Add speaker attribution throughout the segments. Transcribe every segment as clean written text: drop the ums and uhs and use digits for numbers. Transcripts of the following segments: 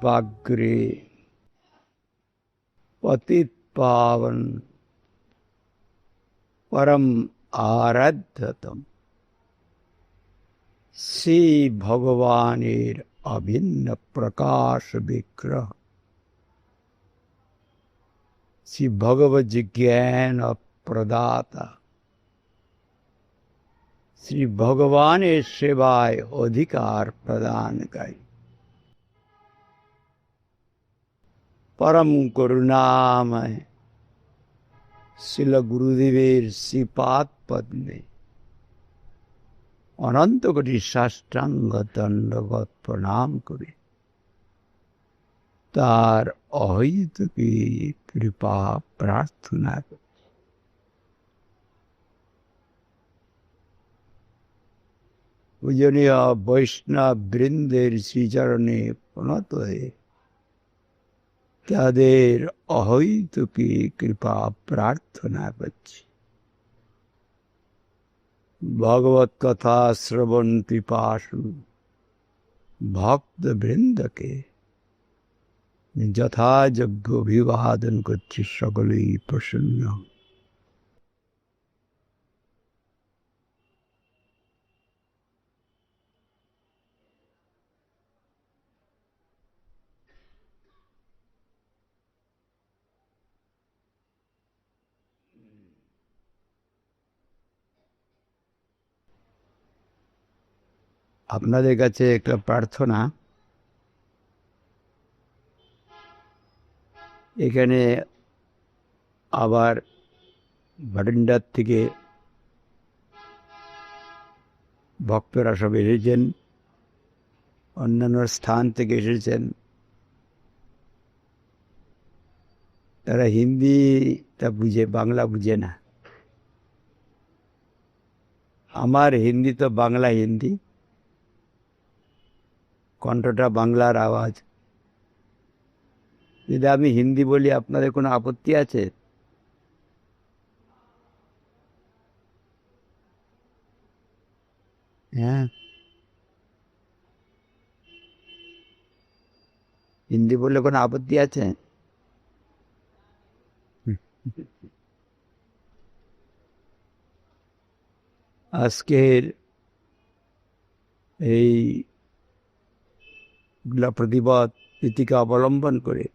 Speaker 1: कृपाग्रे पतित पावन परम आराध्यतम श्री भगवानेर अभिन्न प्रकाश विग्रह श्री भगवत ज्ञान प्रदाता श्री भगवान सेवाय अधिकार प्रदान करी परम करुणामय श्रील गुरुदेवेर श्रीपाद पद में अनंत कोटि साष्टांग दंडवत प्रणाम करी तार अहित की कृपा प्रार्थना करी। पूजनीय वैष्णव वृंदेर श्रीचरणे प्रणत है तादेर अहित की कृपा प्रार्थना करছি। भगवत कथा श्रवण पिपासु भक्त वृंद के যথাযোগ্য অভিবাদন করছি, সকলেই প্রসন্ন। আপনাদের কাছে একটা প্রার্থনা, এখানে আবার ভাটিন্ডার থেকে ভক্তরা সব এসেছেন, অন্যান্য স্থান থেকে এসেছেন। তারা হিন্দিটা বুঝে, বাংলা বুঝে না। আমার হিন্দি তো বাংলা হিন্দি, কণ্ঠটা বাংলার আওয়াজ। যদি আমি হিন্দি বলি আপনাদের কোনো আপত্তি আছে? হ্যাঁ, হিন্দি বললে কোনো আপত্তি আছে? আজকের এই প্রতিবাদ তিথিকে অবলম্বন করে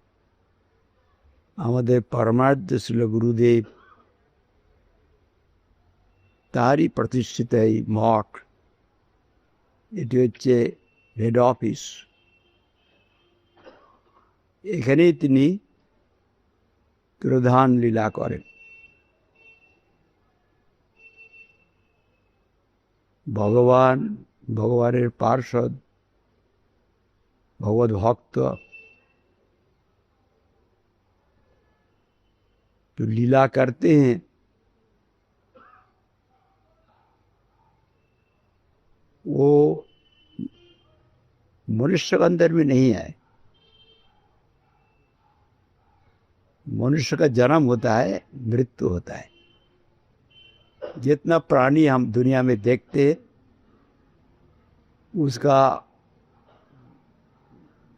Speaker 1: আমাদের পরমারাধ্য শ্রীল গুরুদেব তারই প্রতিষ্ঠিত এই মঠ, এটি হচ্ছে হেড অফিস। এখানেই তিনি তিরোধান লীলা করেন। ভগবানের পার্ষদ, भगवत भक्त तो लीला करते हैं, वो मनुष्य के अंदर में नहीं है। मनुष्य का जन्म होता है, मृत्यु होता है। जितना प्राणी हम दुनिया में देखते उसका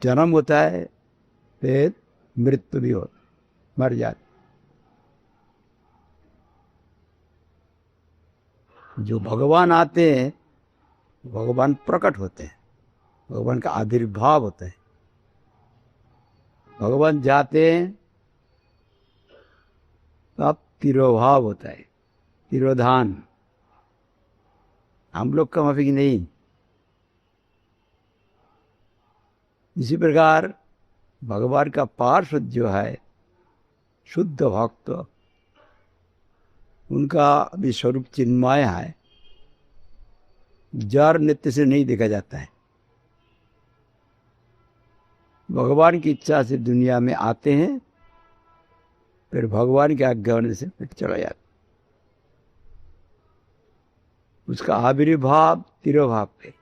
Speaker 1: जन्म होता है, फिर मृत्यु भी होता, मर जाते। जो भगवान आते हैं, भगवान प्रकट होते हैं, भगवान का आविर्भाव होता है। भगवान जाते हैं तब तिरोभाव होता है, तिरोधान। हम लोग का माफी नहीं। इसी प्रकार भगवान का पार्षद जो है शुद्ध भक्त, उनका भी स्वरूप चिन्मय है, जड़ नित्य से नहीं देखा जाता है। भगवान की इच्छा से दुनिया में आते हैं, फिर भगवान के आज्ञा होने से फिर चला जाता। उसका आविर्भाव तिरोभाव पे।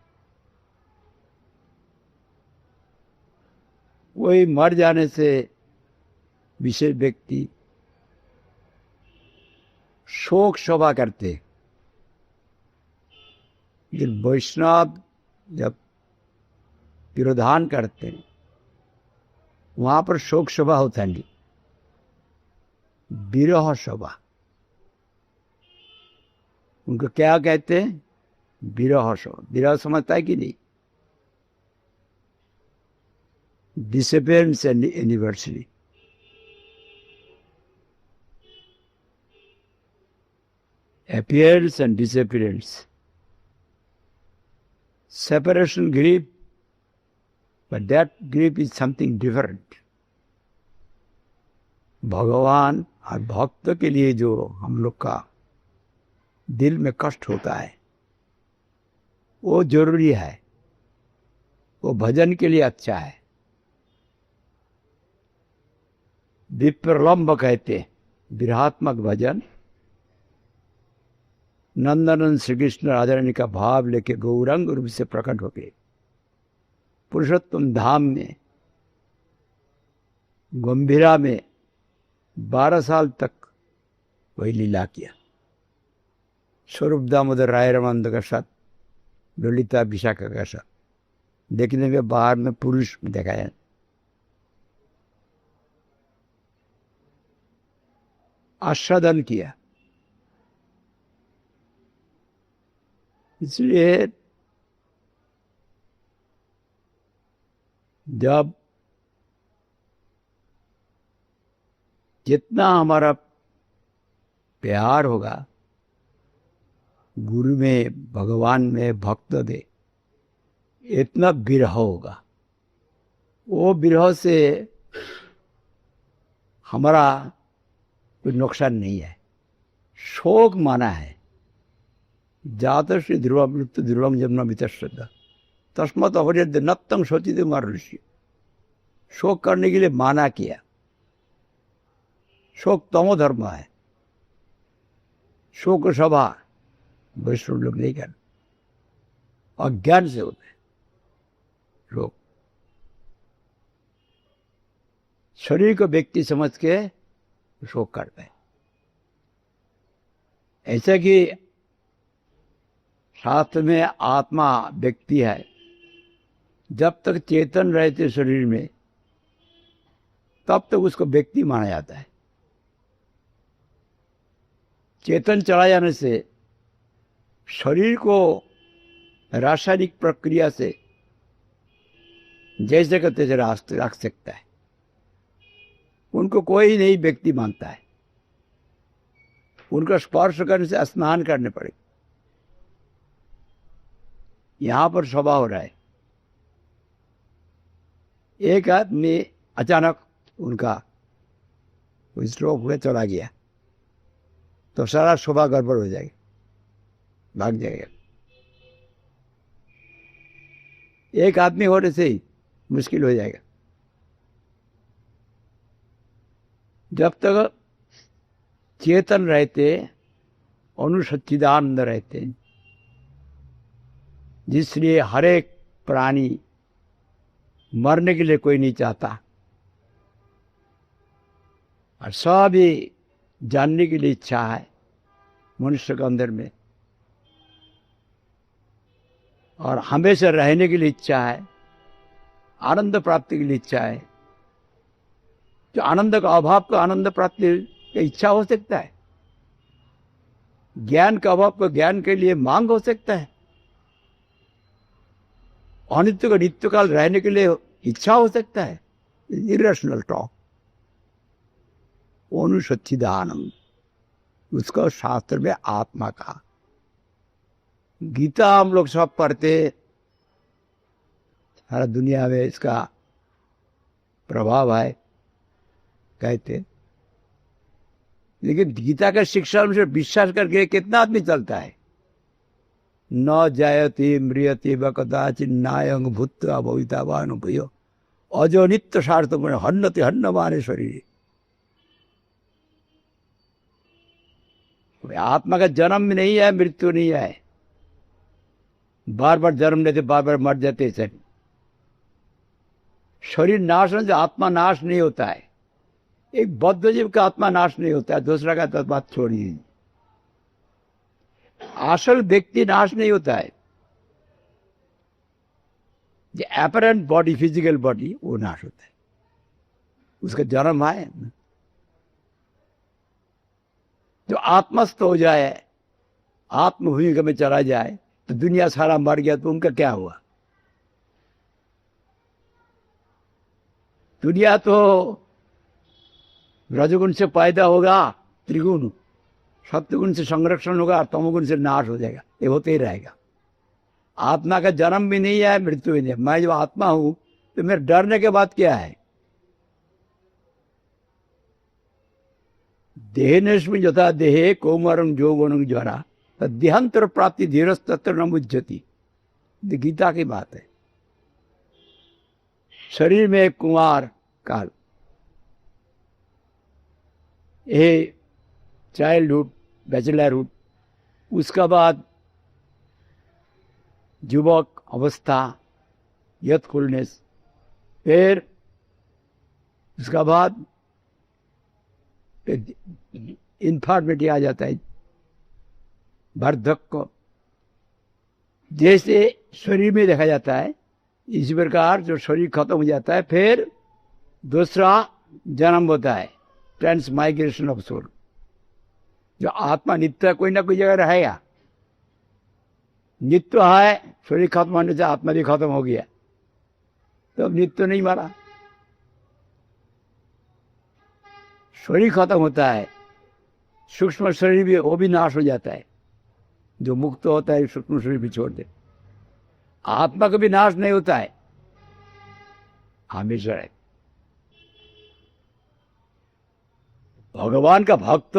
Speaker 1: वही मर जाने से विशेष व्यक्ति शोक सभा करते। लेकिन वैष्णव जब तिरोधान करते हैं वहां पर शोक सभा होता नहीं, विरह सभा। उनको क्या कहते हैं? विरह सभा। विरह समझता है कि नहीं? Disappearance anniversary. appearance and disappearance, separation grief, but that grief is something different. भगवान और भक्त के लिए जो हम लोग का दिल में कष्ट होता है वो जरूरी है, वो भजन के लिए अच्छा है। विप्रलंब कहते विरहात्मक भजन। नंदनंदन श्री कृष्ण राधा रानी का भाव लेके गौरंग रूप से प्रकट हो गए पुरुषोत्तम धाम में, गंभीरा में 12 साल तक वही लीला किया। स्वरूप दामोदर राय रामानंद का साथ, ललिता विशाखा का साथ। देखने में बाहर में पुरुष दिखाया। आस्वादन किया। इसलिए जब जितना हमारा प्यार होगा गुरु में, भगवान में, भक्त में, इतना विरह होगा। वो विरह से हमारा कोई नुकसान नहीं है। शोक माना है जात श्री ध्रुव मृत्यु ध्रुवम जमुना मितश्रद्धा तस्मत अवरियद नत्तम शोचित मनुष्य। शोक करने के लिए माना किया। शोक तमो धर्म है। शोक सभा वैष्णव लोग नहीं कर, अज्ञान से होते हैं शोक। शरीर को व्यक्ति समझ के शोक करते हैं। ऐसा कि शास्त्र में आत्मा व्यक्ति है, जब तक चेतन रहते शरीर में तब तक उसको व्यक्ति माना जाता है। चेतन चला जाने से शरीर को रासायनिक प्रक्रिया से जैसे का तैसे रख सकता है। उनको कोई नहीं व्यक्ति मानता है। उनका स्पर्श करने से स्नान करने पड़े। यहां पर सभा हो रहा है। एक आदमी अचानक उनका कोई स्ट्रोक हुए चला गया तो सारा शोभा गड़बड़ हो जाएगी, भाग जाएगा। एक आदमी होने से ही मुश्किल हो जाएगा। जब तक चेतन रहते, अनुसच्चिदानंद रहते, जिसलिए हर एक प्राणी मरने के लिए कोई नहीं चाहता और सभी जानने के लिए इच्छा है मनुष्य के अंदर में, और हमेशा रहने के लिए इच्छा है, आनंद प्राप्ति के लिए इच्छा है। जो आनंद का अभाव का आनंद प्राप्ति की इच्छा हो सकता है, ज्ञान का अभाव को ज्ञान के लिए मांग हो सकता है, अनित्य का नित्य काल रहने के लिए इच्छा हो सकता है। Irrational talk. अनुसच्चिदानंद उसका शास्त्र में आत्मा का। गीता हम लोग सब पढ़ते, सारा दुनिया में इसका प्रभाव है कहते, लेकिन गीता का शिक्षा से विश्वास करके कितना आदमी चलता है? न जायति म्रियति व कदाचित् नायं भूत्वा भवितावानुभूयो अजो नित्य सार्थक हन्नति हन्नमाने शरीर। आत्मा का जन्म नहीं है, मृत्यु नहीं है। बार बार जन्म लेते, बार बार मर जाते सब। शरीर नाश होने से आत्मा नाश नहीं होता है। एक बद्ध जीव का आत्मा नाश नहीं होता है, दूसरा का तो बात छोड़िए। असल व्यक्ति नाश नहीं होता है। जो अपरेंट बॉडी, फिजिकल बॉडी, वो नाश होता है। उसका जन्म है। जो आत्मस्थ हो जाए, आत्मभूमिका में चला जाए, तो दुनिया सारा मर गया तो उनका क्या हुआ? दुनिया तो रजगुण से पैदा होगा, त्रिगुण सत्वगुण से संरक्षण होगा, तमोगुण से नाश हो जाएगा, ये होते ही रहेगा। आत्मा का जन्म भी नहीं है, मृत्यु भी नहीं है। मैं जो आत्मा हूं तो मेरे डरने के बाद क्या है? देहनेस्मिन् यथा देहे कौमारं यौवनं जरा देहांतर प्राप्ति धीरस्तत्र न मुह्यति। गीता की बात है। शरीर में एक कुमार काल, ये चाइल्डहुड, बैचलरहुड, उसका बाद युवक अवस्था, यथफुलनेस, फिर उसका बाद इन्फॉर्मिटी आ जाता है, वार्धक्य। जैसे शरीर में देखा जाता है, इसी प्रकार जो शरीर खत्म हो जाता है, फिर दूसरा जन्म होता है, ट्रांसमाइग्रेशन ऑफ सोल। जो आत्मा नित्य कोई ना कोई जगह रहेगा, नित्य है, शरीर खत्म होने से आत्मा भी खत्म हो गया, तो अब नित्य नहीं मारा। शरीर खत्म होता है, सूक्ष्म शरीर भी, वो भी नाश हो जाता है। जो मुक्त होता है सूक्ष्म शरीर भी छोड़ दे, आत्मा का भी नाश नहीं होता है, हमेशा है। भगवान का भक्त,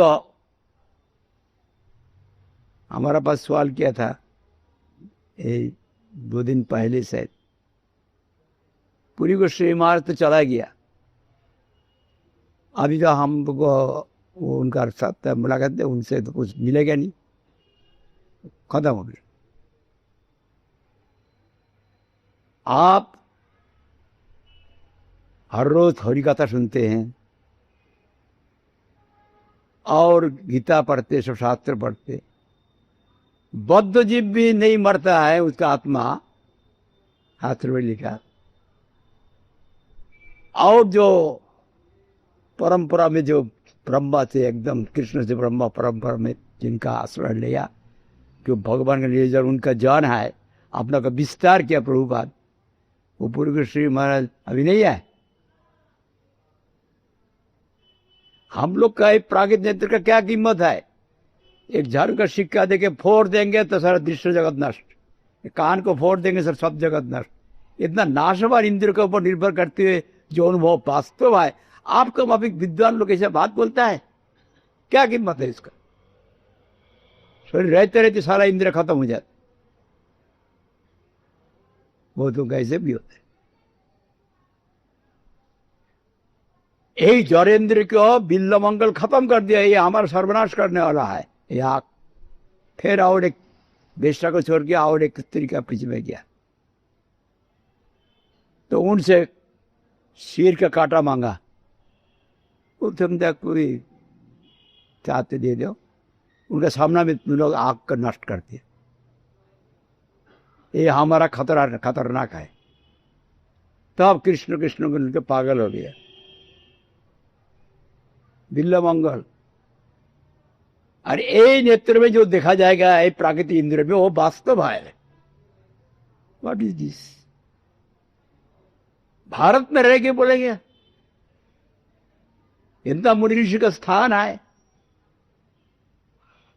Speaker 1: हमारा पास सवाल किया था 2 दिन पहले से, पूरी को श्री महाराज तो चला गया, अभी जो हमको उनका साथ मुलाकात है, उनसे तो कुछ मिलेगा नहीं, खत्म हो गया। आप हर रोज हरि कथा सुनते हैं और गीता पढ़ते, सब शास्त्र पढ़ते, बद्ध जीव भी नहीं मरता है, उसका आत्मा शास्त्र में लिखा। और जो परंपरा में जो ब्रह्मा से एकदम, कृष्ण से ब्रह्मा परंपरा में जिनका आश्रय लिया, जो भगवान का निरंजन उनका जान है, अपना का विस्तार किया प्रभुपाद, वो पूर्व श्री महाराज अभी नहीं है। हम लोग का एक प्राकृत नेत्र का क्या कीमत है? एक झाड़ू का सिक्का देके फोड़ देंगे तो सारा दृश्य जगत नष्ट, कान को फोड़ देंगे सर सब जगत नष्ट। इतना नाशवान इंद्र के ऊपर निर्भर करते हुए जो अनुभव वास्तव है, आपका माफिक विद्वान लोग ऐसे बात बोलता है, क्या कीमत है इसका? शरीर रहते रहते सारा इंद्र खत्म हो जाता, वो तो कैसे भी होते। यही जौरेंद्र को बिल्ल मंगल खत्म कर दिया, ये हमारा सर्वनाश करने वाला है। या फिर और एक बेश्या को छोड़ के और एक स्त्री का पीछे में गया, तो उनसे सिर का कांटा मांगा, वो तुम कोई चाहते दे दो, उनका सामना में तुम लोग आग कर नष्ट कर दिया। ये हमारा खतरनाक है। तब कृष्ण कृष्ण को पागल हो गया। बिल्ल मंगल, और ये नेत्र में जो देखा जाएगा, ये प्राकृतिक इंद्र में, वो वास्तव है। What is this? भारत में रह के बोलेंगे इतना मुनि ऋषि का स्थान है,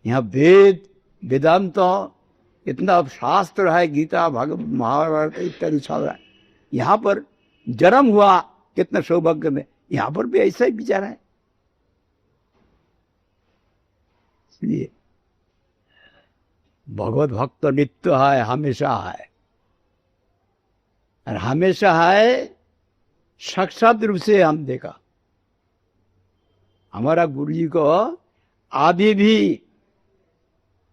Speaker 1: यहाँ वेद वेदांत इतना शास्त्र है, गीता भागवत महाभारत इत्यादि सब है। यहाँ पर जन्म हुआ कितना सौभाग्य में, यहाँ पर भी ऐसा ही विचार है। इसलिए भगवत भक्त नित्य है, हमेशा है, और हमेशा है साक्षात रूप से हम देखा। हमारा गुरु जी को अभी भी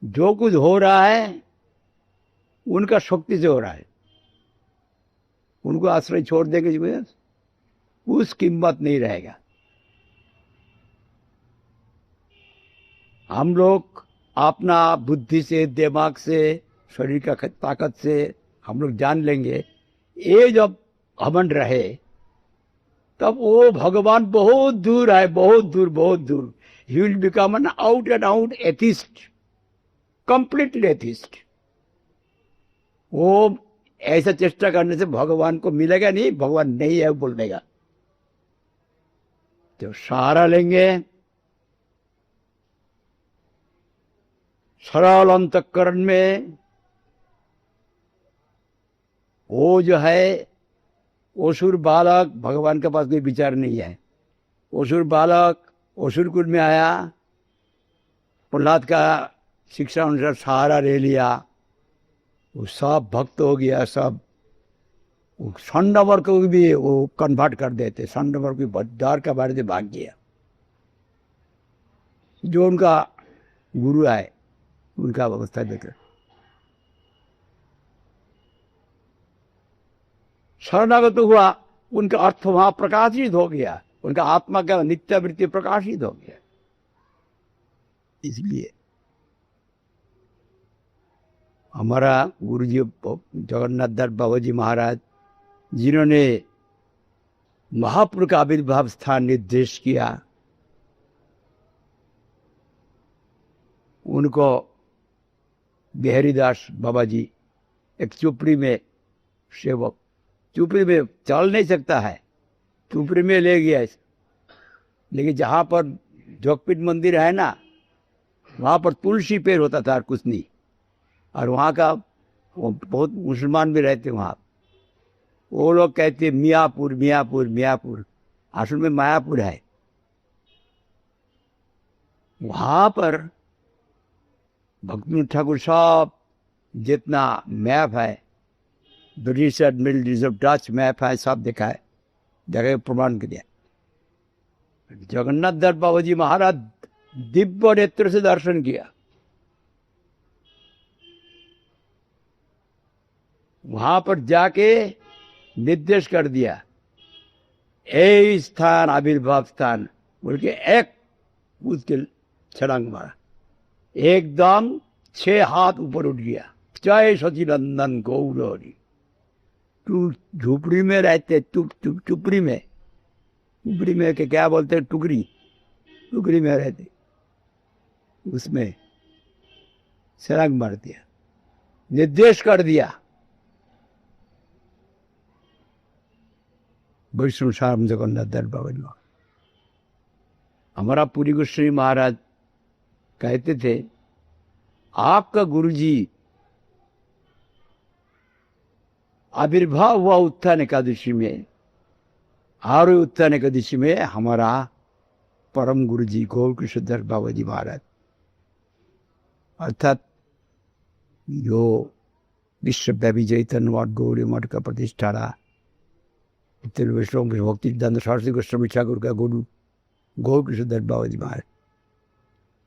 Speaker 1: जो कुछ हो रहा है उनका शक्ति से हो रहा है। उनको आश्रय छोड़ देंगे उस कीमत नहीं रहेगा। हम लोग अपना बुद्धि से, दिमाग से, शरीर का ताकत से हम लोग जान लेंगे, ये जब घमंड रहे तब वो भगवान बहुत दूर है, बहुत दूर, बहुत दूर. He will become an out and out atheist, completely atheist. वो ऐसा चेष्टा करने से भगवान को मिलेगा नहीं, भगवान नहीं है बोल देगा. तो सहारा लेंगे, सरल अंतःकरण में. वो जो है असुर बालक, भगवान के पास कोई विचार नहीं है. असुर बालक असुर कुल में आया, प्रहलाद का शिक्षा अनुसार सहारा ले लिया, वो सब भक्त हो गया. सब संडवर को भी वो कन्वर्ट कर देते. संडवर भी डर का बारे से भाग गया. जो उनका गुरु है उनका अवस्था देखकर शरणागत हुआ, उनका अर्थ वहां प्रकाशित हो गया, उनका आत्मा का नित्यावृत्ति प्रकाशित हो गया. इसलिए हमारा गुरु जी जगन्नाथ दास बाबा जी महाराज, जिन्होंने महापुरुष का आविर्भाव स्थान निर्देश किया, उनको बिहारीदास बाबा जी एक चुपड़ी में, सेवक चुपड़ी में चल नहीं सकता है, चुपड़ी में ले गया. लेकिन जहाँ पर जोगपीठ मंदिर है ना, वहाँ पर तुलसी पेड़ होता था और कुछ नहीं. और वहाँ का बहुत मुसलमान भी रहते वहाँ. वो लोग कहते मियाँपुर मियाँपुर मियाँपुर, असल में मायापुर है. वहाँ पर भक्ति ठाकुर साहब जितना मैप है, British admiral reserve Dutch map है, सब देखा है, जगह प्रमाण कर दिया. जगन्नाथ दास बाबा जी महाराज दिव्य नेत्र से दर्शन किया. वहां पर जाके निर्देश कर दिया, ए स्थान आविर्भाव स्थान बोल के एक उसके छलांग मारा, एकदम 6 हाथ ऊपर उठ गया. जय सचिनंदन गौरी. तू झोपड़ी में रहते, चुपड़ी में, टुकड़ी में के क्या बोलते हैं, टुकड़ी में रहते, उसमें छलांग मार दिया, निर्देश कर दिया. वैष्णव साम जगन्नाथ दास बाबा जी. हमारा पुरी गोस्वामी महाराज कहते थे, आपका गुरुजी आविर्भाव हुआ उत्थान एकादशी में, और उत्थान एकादशी में हमारा परम गुरुजी गौर कृष्णदास बाबा जी महाराज, अर्थात जो विश्वव्यापी चैतन्य मठ गौरी मठ का प्रतिष्ठाता वैष्णव भक्ति सिद्धांत सरस्वती गोस्वामी ठाकुर का गुरु गौर कृष्णदास बाबा जी महाराज,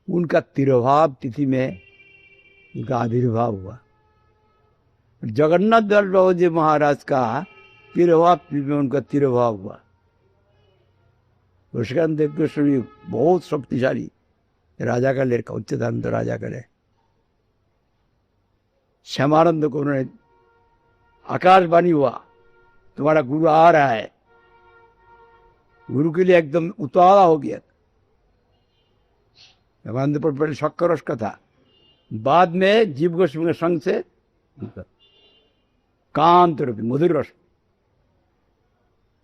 Speaker 1: उनका तिरुभाव तिथि में उनका आविर्भाव हुआ. जगन्नाथ दास बाबा जी महाराज का तिरुभाव तिथि में उनका तिरुभाव हुआ. ऋषिकांत देव गोस्वामी बहुत शक्तिशाली राजा का लड़का, उच्चतंत्र राजा का है. श्यामानंद को उन्होंने आकाशवाणी हुआ, तुम्हारा गुरु आ रहा है. गुरु के लिए एकदम उतावला हो गया. श्यामानंद पर पहले शक्कर रस का था, बाद में जीव गोस्वामी के संग से कांत रूपी मधुर रस.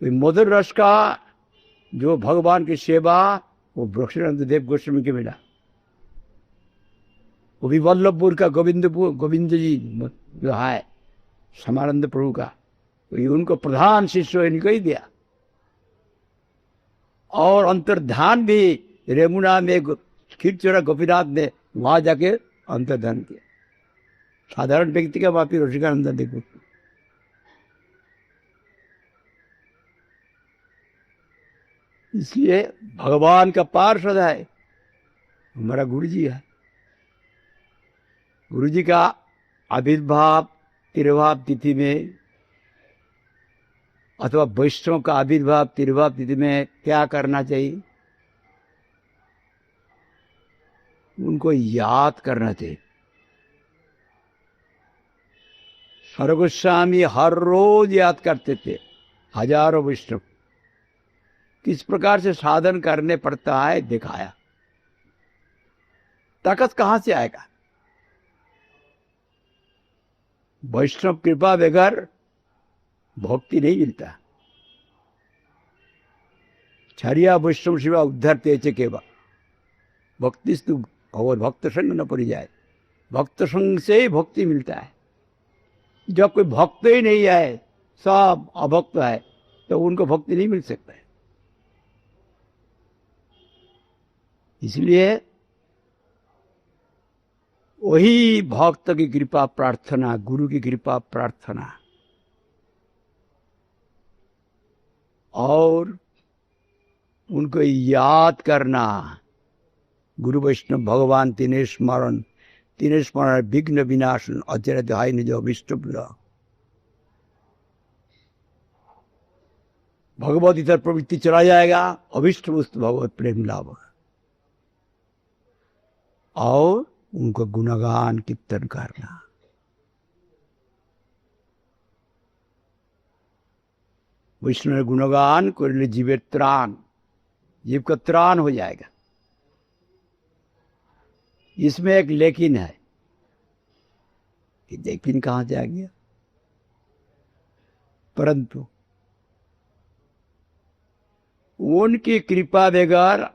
Speaker 1: मधुर रस का जो भगवान की सेवा वो वृक्षानंद देव गोस्वामी के मिला. वो भी वल्लभपुर का गोविंद जी जो है समानंद प्रभु का, उनको प्रधान शिष्य इनको ही दिया. और अंतर्धान भी रेमुना में खीरचोरा गोपीनाथ ने वहां जाके अंतर्धान किया. साधारण व्यक्ति का वापी ऋषिकानंद देखो. इसलिए भगवान का पार्षद है हमारा गुरु जी है. गुरु जी का आविर्भाव तिरुभाव तिथि में अथवा वैष्णव का आविर्भाव तिरुभाव तिथि में क्या करना चाहिए, उनको याद करना चाहिए. हर गोस्वामी हर रोज याद करते थे हजारों वैष्णव. किस प्रकार से साधन करने पड़ता है दिखाया। ताकत कहां से आएगा? वैष्णव कृपा बगैर भक्ति नहीं मिलता। छरिया वैष्णव शिवा उद्धार तेज केवल भक्ति स्तु भगवत भक्त संग न पड़ी जाए। भक्त संग से ही भक्ति मिलता है। जब कोई भक्त ही नहीं है, सब अभक्त है, तो उनको भक्ति नहीं मिल सकता है। इसलिए वही भक्त की कृपा प्रार्थना, गुरु की कृपा प्रार्थना और उनको याद करना। गुरु वैष्णव भगवान तीन स्मरण विघ्न विनाशन अचरत हाय निज विष्णु। भगवत इतर प्रवृत्ति चला जाएगा, अभिष्ट वस्तु भगवत प्रेम लाभ। और उनको गुणगान कीर्तन करना। विष्णु गुणगान कर जीवेर त्राण, जीव का त्राण हो जाएगा। इसमें एक लेकिन है कि लेकिन कहां से आ गया? परंतु उनकी कृपा बगैर,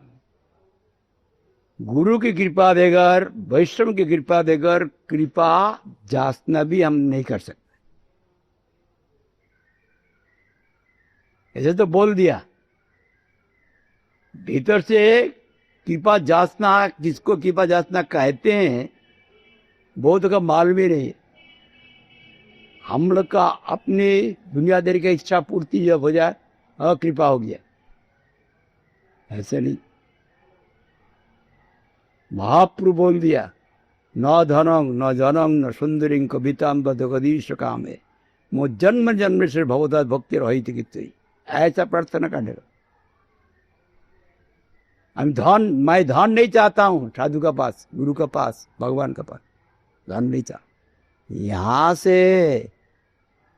Speaker 1: गुरु की कृपा बगैर, वैष्णव की कृपा बगैर कृपा जाचना भी हम नहीं कर सकते। ऐसे तो बोल दिया, भीतर से कृपा जाचना, किसको कृपा जाचना कहते हैं बहुत का मालूम ही नहीं। हम लोग का अपनी दुनियादारी की इच्छा पूर्ति जब हो जाए, हाँ कृपा हो गया, ऐसे नहीं। महाप्रभु बोल दिया, न धनंग न जनंग न सुंदरिंग कविताम बदगदीश कामे मो जन्म जन्म से भगवता भक्ति रही थी कितनी। ऐसा प्रार्थना करने का। मैं धन नहीं चाहता हूं साधु का पास, गुरु का पास, भगवान का पास धन नहीं चाहता। यहां से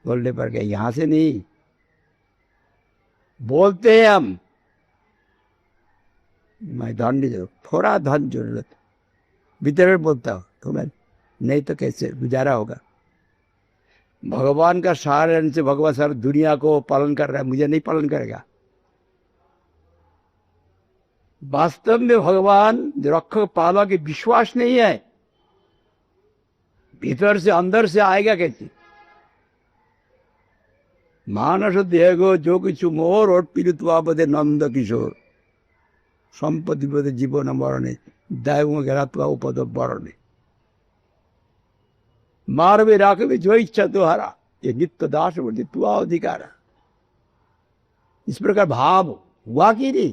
Speaker 1: बोलने पर क्या? यहां से नहीं बोलते हैं हम, मैं धन नहीं जरूरत, थोड़ा धन जरूरत, भीतर में बोलता हूं तुम्हें, नहीं तो कैसे गुजारा होगा? भगवान का सहारे से भगवान सारी दुनिया को पालन कर रहा है, मुझे नहीं पालन करेगा? वास्तव में भगवान रक्षक पालक के विश्वास नहीं है, भीतर से अंदर से आएगा कैसे? मानस देगो जो किछु मोर और पीड़ितवा बदे नंद किशोर संपत्ति बदे जीवन मरणे दैव गिरात्वा उपद बरणे मारवे राखवे जो इच्छा तुहारा ये नित्य दास बोलते तुआ अधिकार। इस प्रकार भाव हुआ कि नहीं?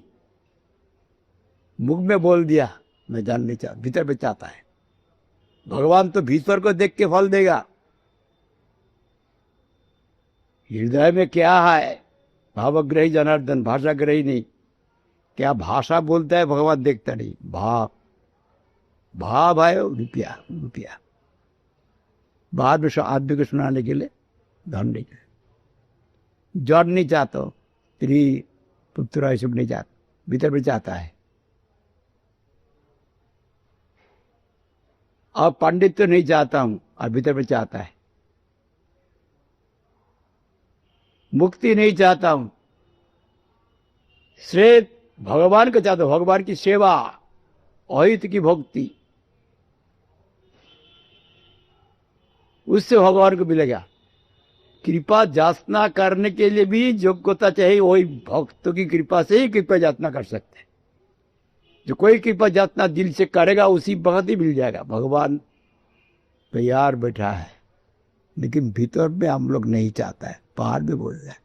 Speaker 1: मुख में बोल दिया, मैं जान नहीं चाहता, भीतर में चाहता है। भगवान तो भीतर को देख के फल देगा। हृदय में क्या है? भावग्रही जनार्दन, भाषाग्रही नहीं। क्या भाषा बोलता है भगवान देखता नहीं, भाव भाव है। रुपया रुपया बाद में आदमी को सुनाने के लिए धन नहीं चाहता, जड़ नहीं चाहता, स्त्री पुत्र ऐसे नहीं चाहता, भीतर में चाहता है। और पंडित तो नहीं चाहता हूं, और भीतर में चाहता है। मुक्ति नहीं चाहता हूं, श्रेय भगवान को चाहता हूं, भगवान की सेवा, अहित की भक्ति, उससे भगवान को मिलेगा। कृपा जाचना करने के लिए भी योग्यता चाहिए, वही भक्तों की कृपा से ही कृपा जाचना कर सकते हैं। जो कोई कृपा जाचना दिल से करेगा उसी वक्त ही मिल जाएगा। भगवान तैयार बैठा है, लेकिन भीतर में हम लोग नहीं चाहता है, बाहर में बोल रहा है।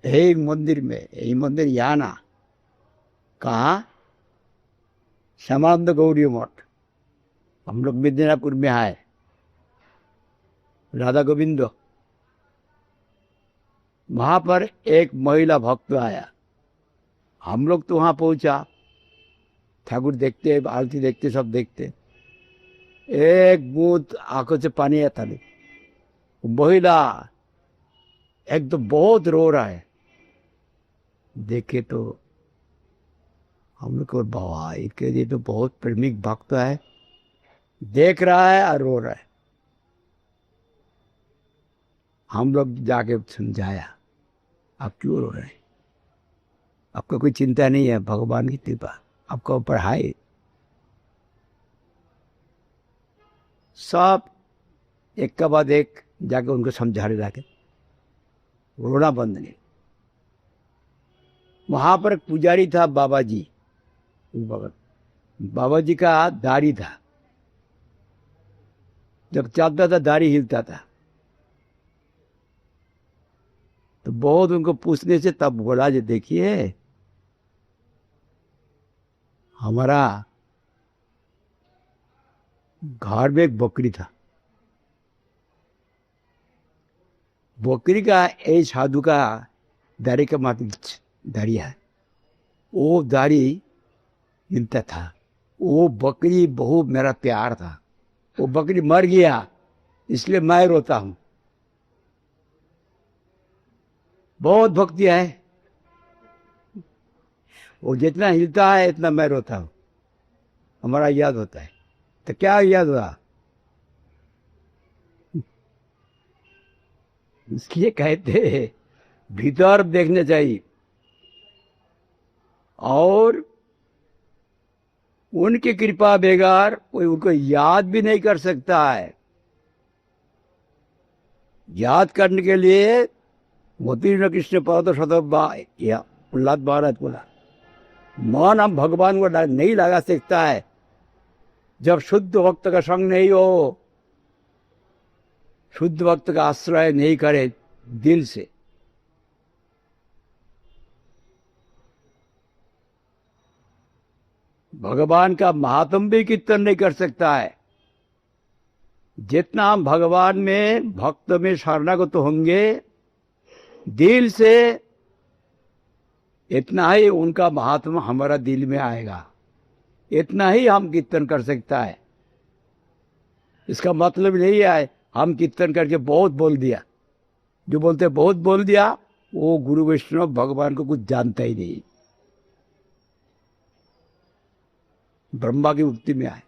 Speaker 1: एक मंदिर में, यही मंदिर यहाँ ना, कहा श्यामानंद गौरी मठ, हम लोग मिदनापुर में आए, राधा गोविंद, वहां पर एक महिला भक्त आया। हम लोग तो वहां पहुंचा, ठाकुर देखते, आरती देखते, सब देखते, एक बूंद आंखों से पानी आता नहीं। महिला एक तो बहुत रो रहा है, देखे तो हम लोग को बाबा इसके लिए तो बहुत प्रेमिक भक्त है, देख रहा है और रो रहा है। हम लोग जाके समझाया, आप क्यों रो रहे हैं, आपको कोई चिंता नहीं है, भगवान की कृपा आपको पढ़ाए। सब एक के बाद एक जाके उनको समझाने लगे, रोना बंद नहीं। वहां पर एक पुजारी था बाबा जी, बाबा जी का दाढ़ी था, जब चलता था दाढ़ी हिलता था। तो बहुत उनको पूछने से तब बोला, जो देखिए हमारा घर में एक बकरी था, बकरी का एक साधु का दाढ़ी का मात्र दाढ़ी है, वो दाढ़ी हिलता था। वो बकरी बहुत मेरा प्यार था, वो बकरी मर गया इसलिए मैं रोता हूं। बहुत भक्ति है, वो जितना हिलता है इतना मैं रोता हूं, हमारा याद होता है। तो क्या याद हुआ, इसलिए कहते हैं भीतर देखने चाहिए, और उनकी कृपा बेगार कोई उनको याद भी नहीं कर सकता है। याद करने के लिए मोती कृष्ण पद या प्रहलाद महाराज बोला, मन हम भगवान को नहीं लगा सकता है जब शुद्ध भक्त का संग नहीं हो, शुद्ध भक्त का आश्रय नहीं करे दिल से। भगवान का महात्म भी कीर्तन नहीं कर सकता है। जितना हम भगवान में भक्त में शरणागत तो होंगे दिल से, इतना ही उनका महात्मा हमारा दिल में आएगा, इतना ही हम कीर्तन कर सकता है। इसका मतलब नहीं है हम कीर्तन करके बहुत बोल दिया, जो बोलते बहुत बोल दिया वो गुरु वैष्णव भगवान को कुछ जानता ही नहीं, ब्रह्मा की मुक्ति में आए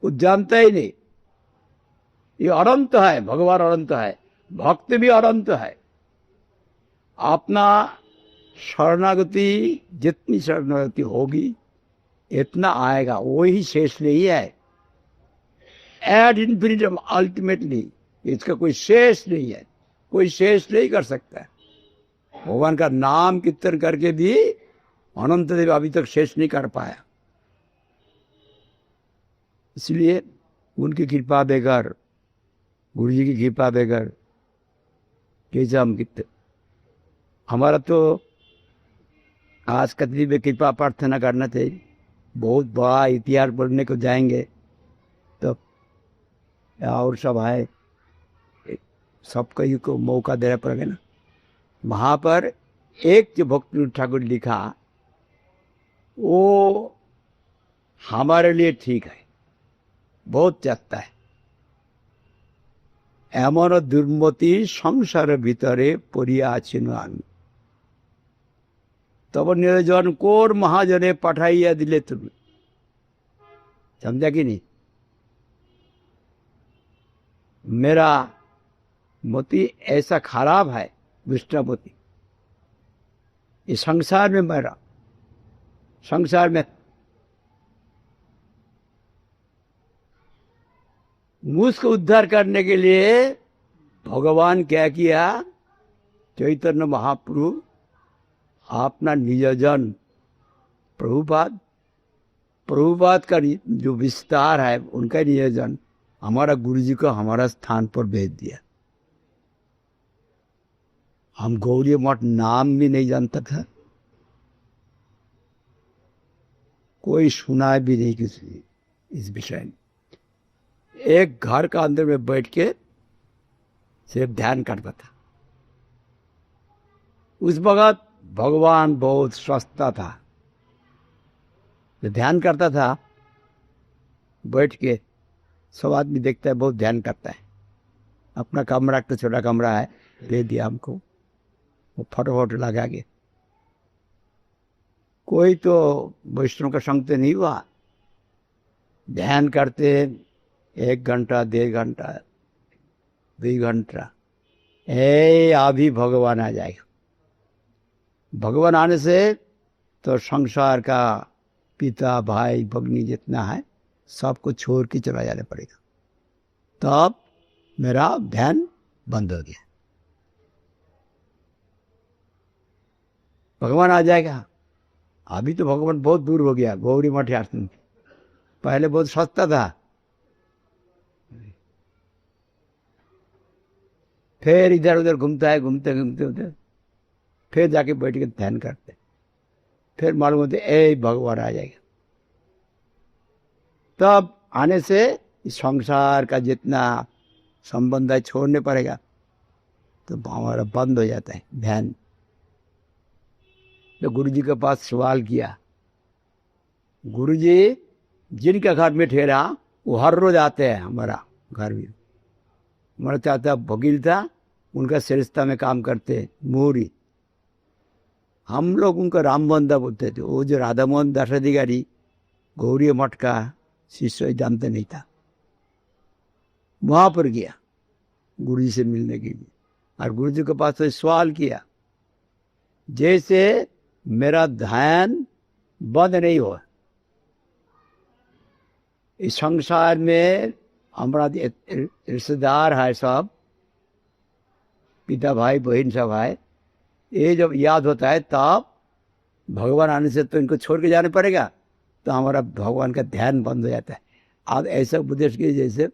Speaker 1: कुछ जानता ही नहीं। ये अनंत है, भगवान अनंत है, भक्त भी अनंत है। अपना शरणागति जितनी शरणागति होगी इतना आएगा, वही शेष नहीं है। एड इन्फिनिटम अल्टीमेटली, इसका कोई शेष नहीं है, कोई शेष नहीं कर सकता है। भगवान का नाम कीर्तन करके भी अनंत देव अभी तक शेष नहीं कर पाया। इसलिए उनकी कृपा बेगर, गुरु जी की कृपा बेगर कैसे हम कीर्तन। हमारा तो आज कतरी में कृपा प्रार्थना करना चाहिए। बहुत बड़ा इतिहास पढ़ने को जाएंगे तो और सब है, सबको ही को मौका देना पड़ेगा ना। वहाँ पर एक जो भक्ति ठाकुर लिखा वो हमारे लिए ठीक है, बहुत चाहता है। এমন দুর্মতি সংসার ভিতরে পড়িয়া আছেন আমি, तब निरंजन कोर महाजने पठाइया दिले तुम्हें। समझा कि नहीं, मेरा मोती ऐसा खराब है विष्णुमती, इस संसार में मेरा संसार में मुझको उद्धार करने के लिए भगवान क्या किया, चैतन्य महाप्रभु अपना निजजन प्रभुपाद, प्रभुपाद का जो विस्तार है उनका नियोजन हमारा गुरु जी को हमारा स्थान पर भेज दिया। हम गौरी मठ नाम भी नहीं जानता था, कोई सुना भी नहीं किसी इस विषय में। एक घर का अंदर में बैठ के सिर्फ ध्यान करता था। उस वक्त भगवान बहुत सस्ता था, जो ध्यान करता था बैठ के, सब आदमी देखता है बहुत ध्यान करता है। अपना कमरा, एक तो छोटा कमरा है, दे दिया हमको, वो फोटो लगा के कोई तो वैष्णव का संग तो नहीं हुआ, ध्यान करते 1 घंटा 1.5 घंटा 2 घंटा, अभी भगवान आ जाएगा। भगवान आने से तो संसार का पिता भाई भगनी जितना है सबको छोड़ के चला जाना पड़ेगा। तब मेरा ध्यान बंद हो गया, भगवान आ जाएगा। अभी तो भगवान बहुत दूर हो गया, गौरी मठ आश्रम पहले बहुत सस्ता था। फिर इधर उधर घूमता है, घूमते घूमते उधर फिर जाके बैठ के ध्यान करते, फिर मालूम होते भगवान आ जाएगा। तब आने से इस संसार का जितना संबंध है छोड़ने पड़ेगा, तो हमारा बंद हो जाता है ध्यान। तो गुरु जी के पास सवाल किया, गुरु जी जिनके घर में ठहरा वो हर रोज आते हैं हमारा घर में। हमारा चाचा वकील था, उनका सरिस्ता में काम करते मोरी। हम लोग उनका राम बंदा बोलते थे। वो जो राधा मोहन दास अधिकारी गौरी मठ का शिष्य जानते नहीं था। वहां पर गया गुरु जी से मिलने के लिए, और गुरु जी के पास तो सवाल किया, जैसे मेरा ध्यान बंद नहीं हो, इस संसार में हमारा रिश्तेदार है सब, पिता भाई बहन सब है, ये जब याद होता है तब भगवान आने से तो इनको छोड़ के जाने पड़ेगा, तो हमारा भगवान का ध्यान बंद हो जाता है। आप ऐसा उपदेश कीजिए जैसे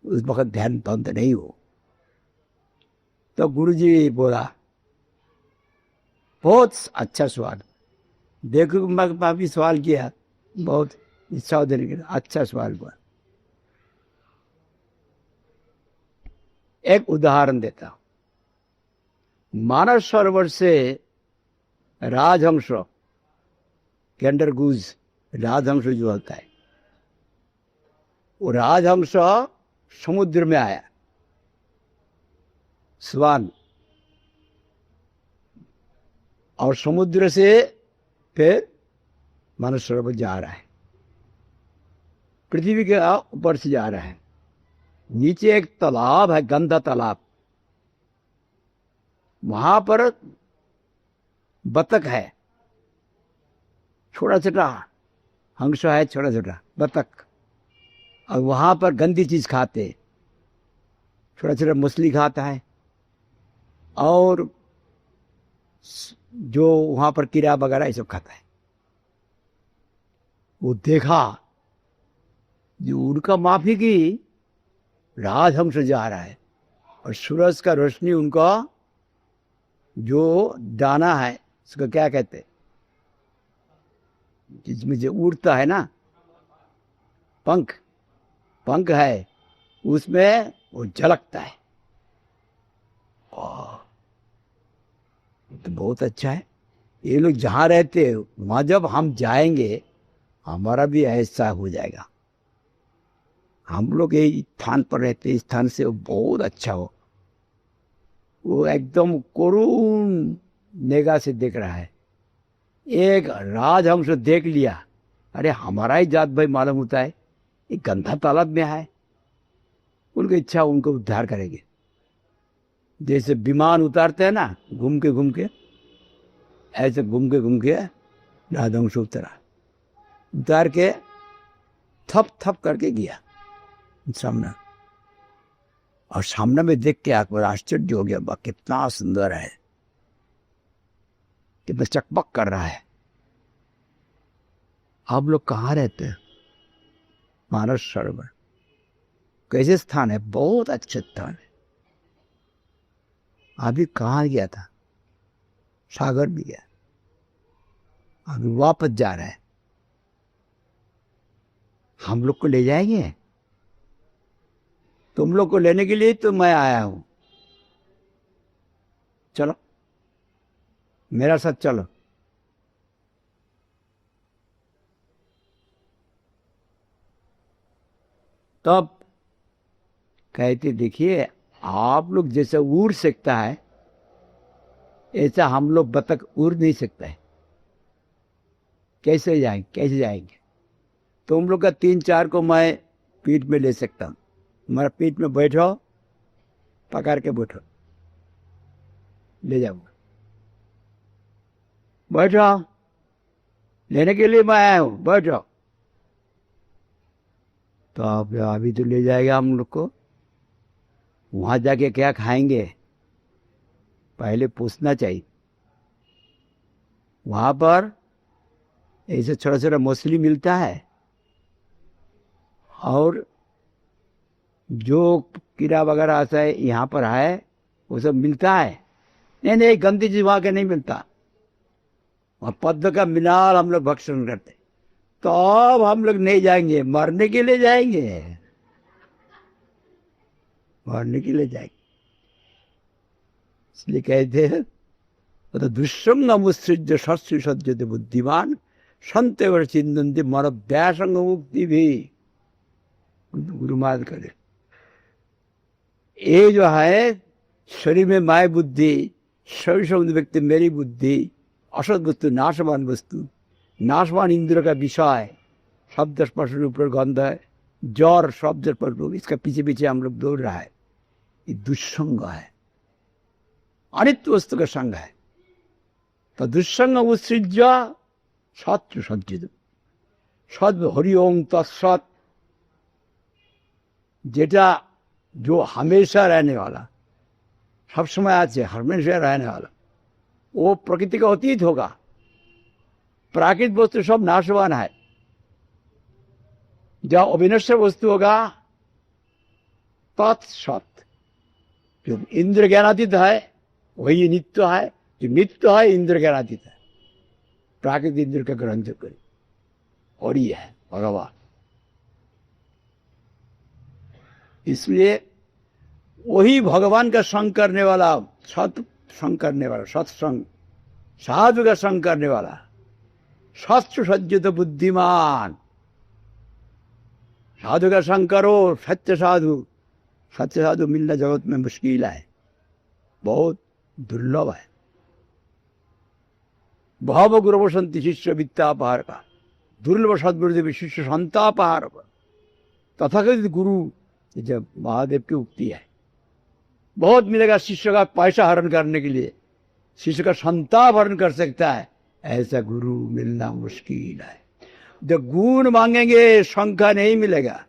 Speaker 1: उस वक्त ध्यान बंद नहीं हो। तो गुरु जी बोला, बहुत अच्छा सवाल, देखो मैं भी सवाल किया, बहुत इच्छा देने के लिए अच्छा सवाल हुआ। एक उदाहरण देता हूं। मानस सरोवर से राजहंस कैंडरगूज राजहंस जो होता है, वो राजहंस समुद्र में आया, स्वान, और समुद्र से फिर मानस सरोवर जा रहा है, पृथ्वी के ऊपर से जा रहा है। नीचे एक तालाब है, गंदा तालाब, वहां पर बतख है, छोटा छोटा हंस है, छोटा छोटा बतख, और वहां पर गंदी चीज खाते, छोटा छोटा मछली खाता है, और जो वहां पर कीड़ा वगैरह ये सब खाता है। वो देखा जो उनका माफी की राजहंस जा रहा है, और सूरज का रोशनी उनका जो दाना है उसको क्या कहते, जिसमें जो उड़ता है ना, पंख, पंख है, उसमें वो झलकता है। तो बहुत अच्छा है। ये लोग जहाँ रहते हैं वहां जब हम जाएंगे हमारा भी ऐसा हो जाएगा। हम लोग ये स्थान पर रहते, इस स्थान से वो बहुत अच्छा हो, वो एकदम करुण निगाह से देख रहा है। एक राजहंस देख लिया, अरे हमारा ही जात भाई मालूम होता है, ये गंदा तालाब में है, उनकी इच्छा उनको उद्धार करेंगे। जैसे विमान उतारते हैं ना घूम के, ऐसे घूम के राजहंस उतरा, उतार के थप थप करके गया सामने, और सामने में देख के आकर आश्चर्य हो गया, कितना सुंदर है, कितना चकमक कर रहा है। आप लोग कहाँ रहते हैं? मानस सरोवर कैसे स्थान है, बहुत अच्छा स्थान है। अभी कहाँ गया था? सागर भी गया, अभी वापस जा रहा है। हम लोग को ले जाएंगे? तुम लोग को लेने के लिए तो मैं आया हूं, चलो मेरा साथ चलो। तब कहते, देखिए आप लोग जैसे उड़ सकता है ऐसा हम लोग बतख उड़ नहीं सकता है। कैसे जाएंगे, कैसे जाएंगे? तुम लोग का 3-4 को मैं पीठ में ले सकता हूँ, हमारा पीठ में बैठो, पकड़ के बैठो, ले जाऊंगा। बैठो, लेने के लिए मैं आया हूँ, बैठो। तो आप अभी तो ले जाएगा हम लोग को, वहां जाके क्या खाएंगे पहले पूछना चाहिए। वहां पर ऐसे छोटा छोटा मछली मिलता है, और जो कीड़ा वगैरह आता है यहाँ पर है वो सब मिलता है। नहीं नहीं, गंदी चीज वहां के नहीं मिलता। वहां पद्म का मीनार हम लोग भक्षण करते। तो अब हम लोग नहीं जाएंगे, मरने के लिए जाएंगे, मरने के लिए जाएंगे। इसलिए कहते हैं तो दुष्संग मुत्सृज्य सत्सु सज्जते बुद्धिमान संते वर चिंतन्ति मन व्यासंग मुक्ति भी। गुरु महाराज करे ये जो है शरीर में माय बुद्धि, शरीर व्यक्ति मेरी बुद्धि, असत वस्तु नाशवान वस्तु, नाशवान इंद्र का विषय, शब्द स्पर्श रूप गंध है, जौर शब्द स्पर्श रूप, इसका पीछे पीछे हम लोग दौड़ रहा है। ये दुष्संग है, अनित्य वस्तु का संग है। तो दुष्संग उत्सृज्य सत्य सज्जित सद हरि ओम तत्सत, जेटा जो हमेशा रहने वाला, सब समय आज से हमेशा रहने वाला, वो प्रकृति का अतीत होगा। प्राकृतिक वस्तु सब नाशवान है। जहाँ अविनश्वर वस्तु होगा तत्सत, जो इंद्र ज्ञानातीत है वही नित्य है, जो नित्य है इंद्र ज्ञानातीत है। प्राकृतिक इंद्र का ग्रहण जो करे, और ये है भगवान। इसलिए वही भगवान का संग करने वाला, सत संग करने वाला, सत्संग, साधु का संग करने वाला, सत्य सज्जित बुद्धिमान। साधु का संग करो, सत्य साधु। सत्य साधु मिलना जगत में मुश्किल है, बहुत दुर्लभ है। भाव गुरु संति शिष्य वित्तापहार का दुर्लभ सदगुरुदेव शिष्य संतापहार पर तथाकथित गुरु, जब महादेव की उक्ति है। बहुत मिलेगा शिष्य का पैसा हरण करने के लिए, शिष्य का संताप हरण कर सकता है, ऐसा गुरु मिलना मुश्किल है। जब गुण मांगेंगे शंका नहीं मिलेगा,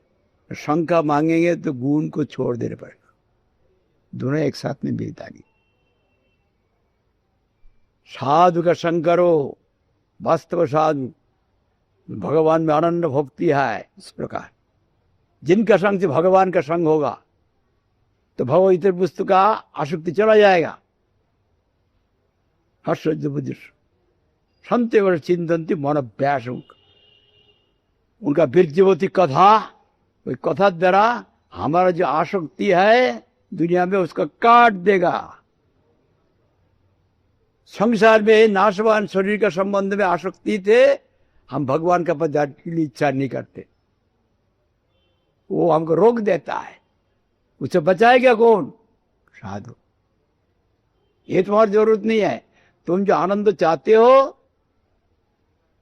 Speaker 1: शंका मांगेंगे तो गुण को छोड़ देना पड़ेगा। दोनों एक साथ में मिलता नहीं। साधु का संग करो, वास्तव साधु, भगवान में आनंद भक्ति है। इस प्रकार जिनका संग से भगवान का संग होगा तो भगवत इतर वस्तु का आसक्ति चला जाएगा। हर्ष बुद्धि संते वर चिंतन्ति मन व्यास, उनका वीर्यवती कथा, वही कथा द्वारा हमारा जो आसक्ति है दुनिया में उसका काट देगा। संसार में नाशवान शरीर का संबंध में आसक्ति थे, हम भगवान का पद के लिए इच्छा नहीं करते, वो हमको रोक देता है। उससे बचाएगा कौन? साधु। ये तुम्हारी जरूरत नहीं है। तुम जो आनंद चाहते हो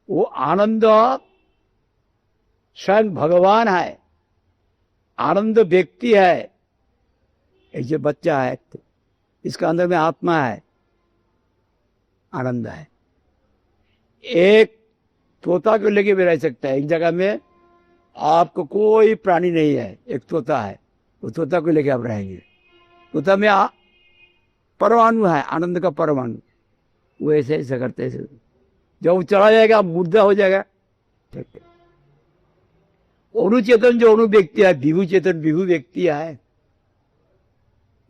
Speaker 1: वो आनंद स्वयं भगवान है, आनंद व्यक्ति है। एक जो बच्चा है इसका अंदर में आत्मा है, आनंद है। एक तोता को लेके भी रह सकता है। एक जगह में आपको कोई प्राणी नहीं है, एक तोता है, वो तोता को लेके आप रहेंगे। तोता में परमाणु है, आनंद का परमाणु, वो ऐसे ऐसे करते ऐसे, जब वो चला जाएगा मुर्दा हो जाएगा। अणुचेतन जो अणु व्यक्ति है, विभु चेतन विभु व्यक्ति है,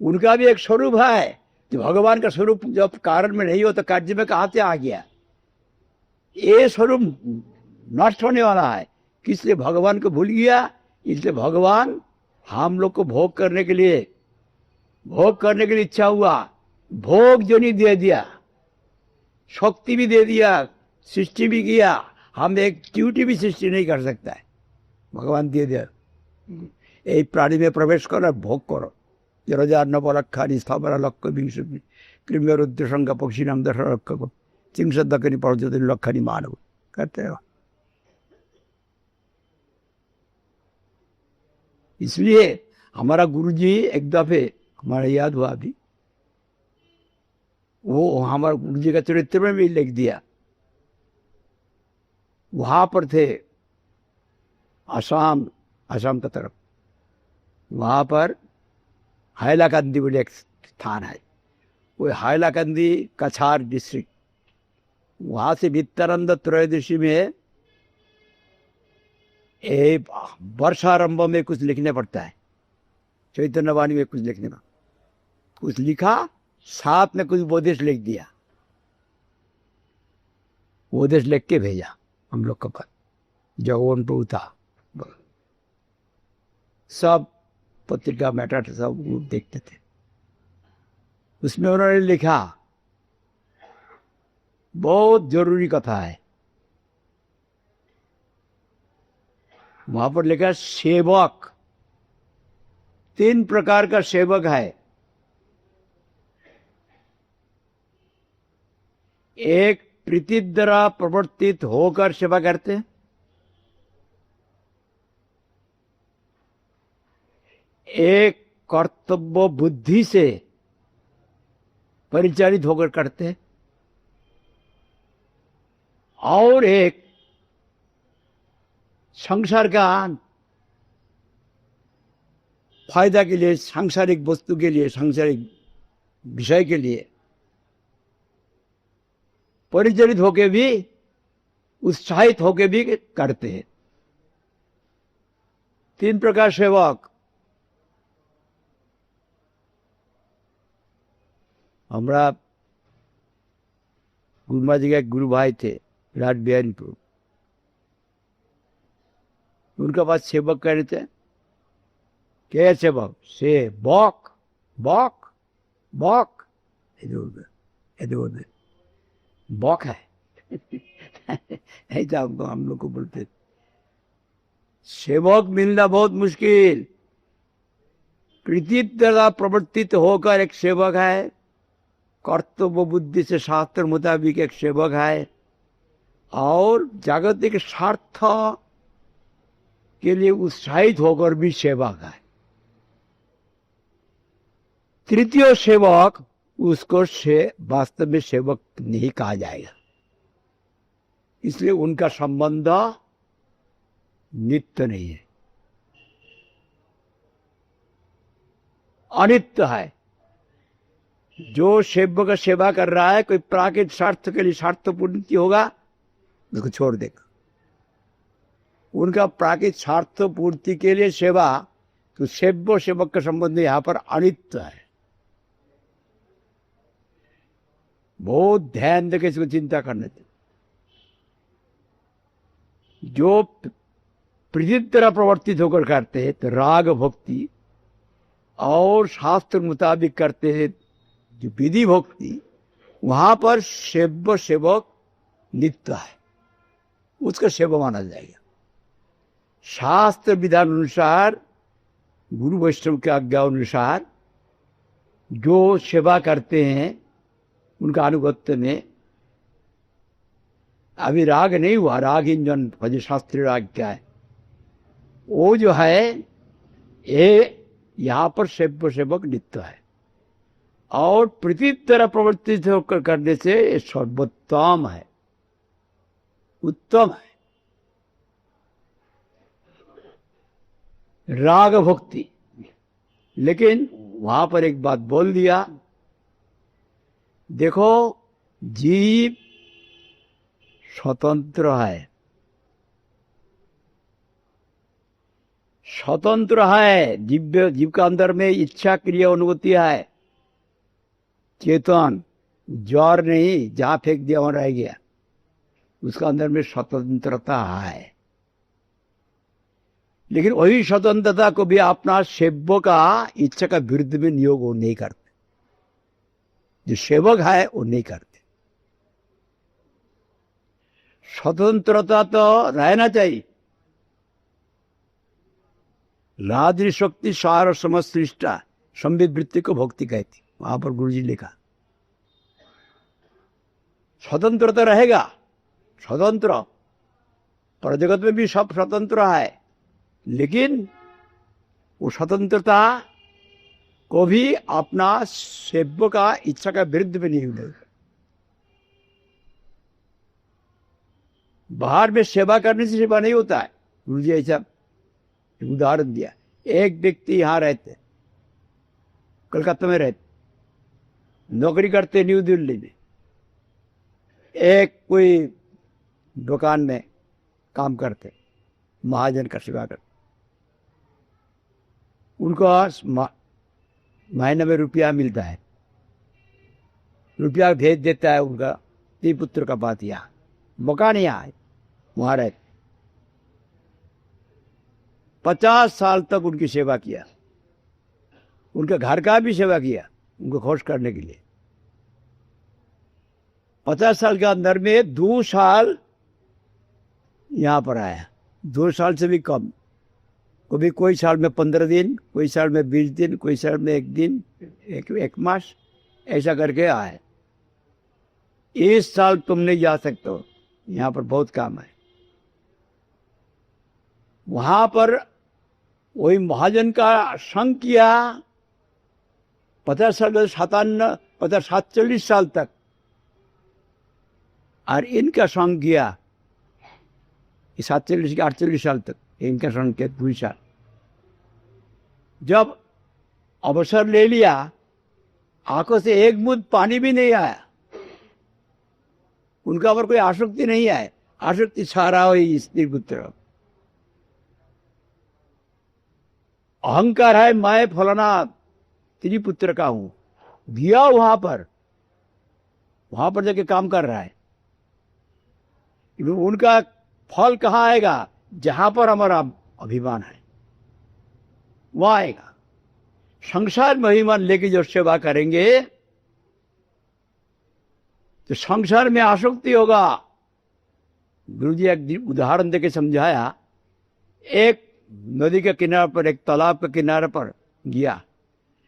Speaker 1: उनका भी एक स्वरूप है। जो भगवान का स्वरूप जब कारण में नहीं हो तो कार्य में कहां से आ गया? ये स्वरूप नष्ट होने वाला है। किस लिए? भगवान को भूल गया। इसलिए भगवान हम लोग को भोग करने के लिए इच्छा हुआ, भोग जो नहीं दे दिया, शक्ति भी दे दिया, सृष्टि भी किया। हम एक ड्यूटी भी सृष्टि नहीं कर सकता है, भगवान दे दिया। यही प्राणी में प्रवेश करो, भोग करो। 0,9 लक्षानि स्थावर लक्ष विंश कृम्य रुद्र संघ पक्षी नाम 10 लक्ष को 30 लक्षानि मानव करते रहो। इसलिए हमारा गुरुजी एक दफे, हमारा याद हुआ अभी, वो हमारा गुरुजी का चरित्र में भी लिख दिया। वहां पर थे आसाम, आसाम का तरफ, वहां पर हाइलाकंदी बोले एक स्थान है, वो हाइलाकंदी कछार डिस्ट्रिक्ट, वहां से वित्तानंद त्रयोदशी में एक वर्षारंभ में कुछ लिखने पड़ता है, चैतन्य वाणी में कुछ लिखने का, कुछ लिखा, साथ में कुछ उपदेश लिख दिया, उपदेश लिख के भेजा हम लोग के पास, जगोन पे था, सब पत्रिका मैटर सब देखते थे। उसमें उन्होंने लिखा, बहुत जरूरी कथा है, वहां पर लिखा सेवक, 3 प्रकार का सेवक है। एक प्रीति द्वारा प्रवर्तित होकर सेवा करते हैं, एक कर्तव्य बुद्धि से परिचालित होकर करते हैं, और एक संसार का फायदा के लिए, सांसारिक वस्तु के लिए, सांसारिक विषय के लिए परिचालित होके भी, उत्साहित होके भी करते हैं। 3 प्रकार सेवक। हमारा गुरुमा जी का एक गुरु भाई थे राज बिहारीपुर, उनका पास सेवक कह रहे थे, क्या सेवक? से बॉक बॉक बॉक, इधर बॉक है ऐसा हम लोग को बोलते। सेवक मिलना बहुत मुश्किल। प्रीति द्वारा प्रवर्तित होकर एक सेवक है, कर्तव्य बुद्धि से शास्त्र मुताबिक एक सेवक है, और जागतिक स्वार्थ के लिए उत्साहित होकर भी सेवक है। तृतीय सेवक, उसको वास्तव में सेवक नहीं कहा जाएगा, इसलिए उनका संबंध नित्य नहीं है, अनित्य है। जो सेवक सेवा कर रहा है, कोई प्राकृतिक स्वार्थ के लिए स्वार्थ पूर्ति होगा, उसको छोड़ देगा। उनका प्राकृतिक स्वार्थ पूर्ति के लिए सेवा, तो सेव्य सेवक का संबंध यहाँ पर अनित्य है। बहुत ध्यान देकर इसको चिंता करने थे। जो प्रीति तरह प्रवर्तित होकर करते हैं तो राग भक्ति, और शास्त्र मुताबिक करते हैं जो विधि भक्ति, वहां पर सेव्य सेवक नित्य है, उसका सेवा माना जाएगा। शास्त्र विधान अनुसार, गुरु वैष्णव के आज्ञा अनुसार जो सेवा करते हैं, उनका अनुगत्य में अभी राग नहीं हुआ, राग इंजन भज शास्त्रीय राग क्या है, वो जो है ये यहाँ पर सेव्य सेवक नित्य है। और प्रीति तरह प्रवर्तित होकर करने से ये सर्वोत्तम है, उत्तम है। राग भक्ति, लेकिन वहां पर एक बात बोल दिया, देखो जीव स्वतंत्र है, स्वतंत्र है, जीव का अंदर में इच्छा क्रिया अनुभूति है, चेतन, ज्वर नहीं, जहां फेंक दिया वहां रह गया, उसका अंदर में स्वतंत्रता है। लेकिन वही स्वतंत्रता को भी अपना सेवक का इच्छा का विरुद्ध में नियोग वो नहीं करते, जो सेवक है वो नहीं करते। स्वतंत्रता तो रहना चाहिए। लाद्री शक्ति सार समश्रिष्टा, संवित वृत्ति को भक्ति कहती, वहां पर गुरुजी लिखा। स्वतंत्रता रहेगा, स्वतंत्र पर जगत में भी सब स्वतंत्र है, लेकिन वो स्वतंत्रता को भी अपना सेव्य का इच्छा का विरुद्ध में नहीं होगा। बाहर में सेवा करने से सेवा नहीं होता है। गुरु जी ऐसा उदाहरण दिया। एक व्यक्ति यहाँ रहते, कलकत्ता में रहते, नौकरी करते न्यू दिल्ली में, एक कोई दुकान में काम करते, महाजन का सेवा करते। उनको महीने में रुपया मिलता है, रुपया भेज देता है उनका पुत्र का बात। यहाँ मकान यहाँ है, वहाँ रहते। 50 साल तक उनकी सेवा किया, उनके घर का भी सेवा किया, उनको खुश करने के लिए। 50 साल के अंदर में 2 साल यहाँ पर आया, 2 साल से भी कम। कभी कोई साल में 15 दिन, कोई साल में 20 दिन, कोई साल में 1 दिन, एक मास, ऐसा करके आए। इस साल तुम नहीं जा सकते हो, यहाँ पर बहुत काम है। वहां पर वही महाजन का संग किया 50 साल, 47 साल तक, और इनका संग किया 47 के 48 साल तक। इनका संग किया 2 साल। जब अवसर ले लिया, आंखों से एक बूंद पानी भी नहीं आया, उनका पर कोई आसक्ति नहीं है। आसक्ति सारा हुई स्त्री पुत्र, अहंकार है, मैं फलाना स्त्री पुत्र का हूं, गया वहां पर जाके काम कर रहा है। उनका फल कहाँ आएगा? जहां पर हमारा अभिमान है वहां आएगा। संसार में अभिमान लेके जो सेवा करेंगे तो संसार में आसक्ति होगा। गुरु जी एक उदाहरण देके समझाया। एक नदी के किनारे पर, एक तालाब के किनारे पर गया,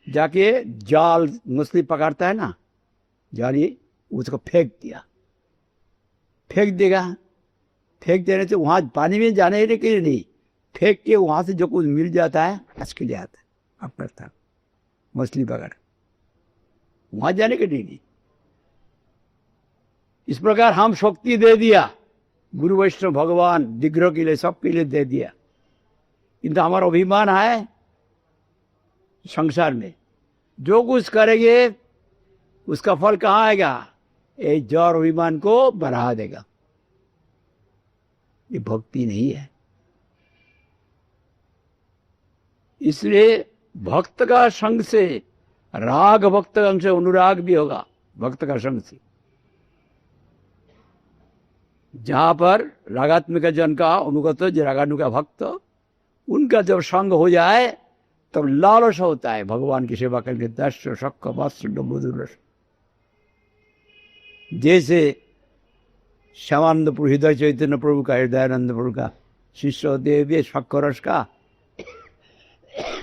Speaker 1: जाके जाल मछली पकड़ता है ना, जाली, उसको फेंक दिया। फेंक देगा, फेंक देने से वहां पानी में जाने के लिए नहीं, फेंक के वहां से जो कुछ मिल जाता है हंस के ले आता है, अब करता मछली पकड़, वहां जाने के लिए नहीं। इस प्रकार हम शक्ति दे दिया, गुरु वैष्णव भगवान दिग्रह के लिए, सबके लिए दे दिया, किंतु हमारा अभिमान है संसार में। जो कुछ करेंगे उसका फल कहाँ आएगा? ये जड़ अभिमान को बढ़ा देगा। ये भक्ति नहीं है। इसलिए भक्त का संग से राग, भक्त का संग से अनुराग भी होगा। भक्त का संग से जहां पर रागात्मिक जन का अनुगत, जो रागानुगा भक्त, उनका जब संग हो जाए तब लालच होता है भगवान की सेवा करके। दर्श शक वात्सल्य मधुर रस, जैसे श्यामानंद प्रभु, हृदय चैतन्य प्रभु का, हृदयानंद प्रभु का शिष्य देव शक्कर रस का,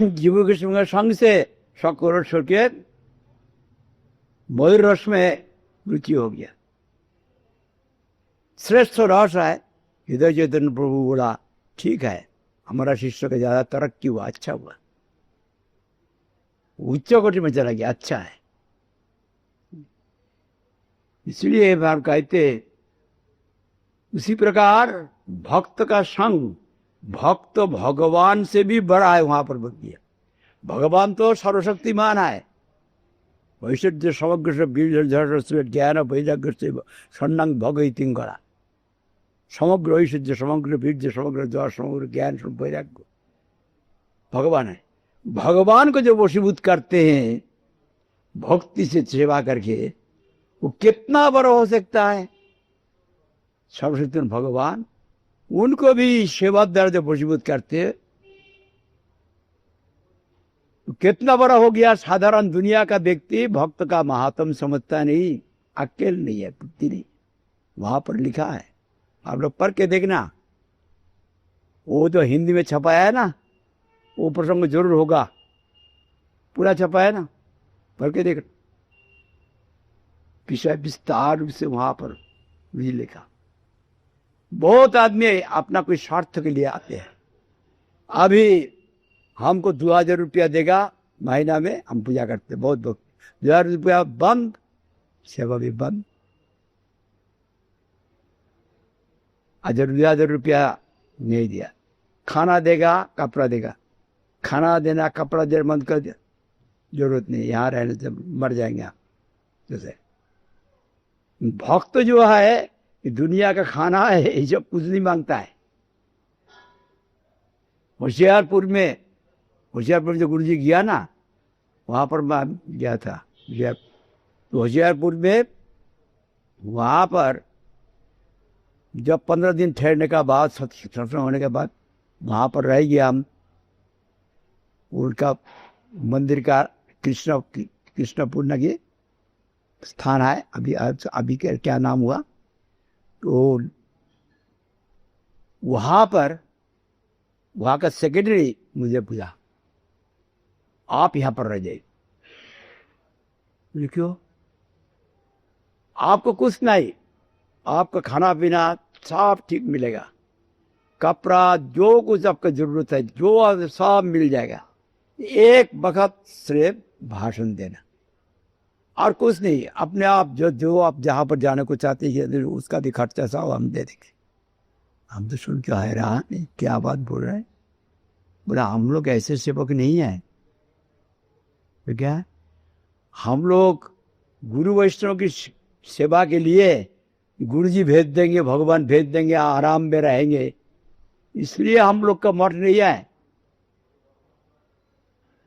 Speaker 1: जीव कृष्ण के संग से शक्कर रस के मधुर रस में रुचि हो गया। श्रेष्ठ रस है। हृदय चैतन्य प्रभु बोला, ठीक है, हमारा शिष्य का ज्यादा तरक्की हुआ, अच्छा हुआ, उच्च कोटि में चला गया, अच्छा है। इसलिए बार कहते, उसी प्रकार भक्त का संग, भक्त भगवान से भी बड़ा है। वहां पर बतिया, भगवान तो सर्वशक्तिमान है। वैश्य समग्र से बीज से ज्ञान वैराग्य से सन्नंग भगवती करा। समग्र ऐश्वर्य, समग्र बीज, समग्र जड़, समग्र ज्ञान, सब वैराग्य भगवान है। भगवान को जो वशीभूत करते हैं भक्ति से सेवा करके, वो कितना बड़ा हो सकता है। सर्वशक्तिमान भगवान उनको भी सेवा द्वारा जब वशीभूत करते, तो कितना बड़ा हो गया। साधारण दुनिया का व्यक्ति भक्त का महात्म समझता नहीं, अकेल नहीं है, बुद्धि नहीं। वहां पर लिखा है, आप लोग पढ़ के देखना। वो जो हिंदी में छपाया है ना, वो प्रसंग जरूर होगा, पूरा छपाया है ना, पढ़ के देखना। विषय विस्तार रूप से वहां पर भी लिखा। बहुत आदमी अपना कोई स्वार्थ के लिए आते हैं। अभी हमको 2000 रुपया देगा महीना में, हम पूजा करते, बहुत बहुत 2000 रुपया बंद, सेवा भी बंद। 2000 रुपया नहीं दिया, खाना देगा, कपड़ा देगा, खाना देना कपड़ा देना बंद कर दिया, जरूरत नहीं, यहाँ रहने से मर जाएंगे आप। जैसे भक्त जो है दुनिया का खाना है, ये सब कुछ नहीं मांगता है। होशियारपुर में जो गुरु जी गया ना, वहाँ पर मैं गया था, तो होशियारपुर में वहाँ पर जब 15 दिन ठहरने का बाद, सत्संग होने के बाद वहाँ पर रह गया हम। उनका मंदिर का कृष्णपूर्ण के स्थान है, अभी क्या नाम हुआ, तो वहाँ पर वहाँ का सेक्रेटरी मुझे पूछा, आप यहाँ पर रह जाइए। क्यों? आपको कुछ नहीं, आपका खाना पीना सब ठीक मिलेगा, कपड़ा जो कुछ आपका जरूरत है जो सब मिल जाएगा, एक वक्त सिर्फ भाषण देना और कुछ नहीं। अपने आप जो आप जहाँ पर जाने को चाहते हैं उसका भी खर्चा सब हम दे देंगे। हम तो सुन के हैरान है, क्या बात बोल रहे हैं। बोला हम लोग ऐसे सेवक नहीं है। तो क्या हम लोग गुरु वैष्णव की सेवा के लिए गुरु जी भेज देंगे, भगवान भेज देंगे, आराम में रहेंगे, इसलिए हम लोग का मठ नहीं है।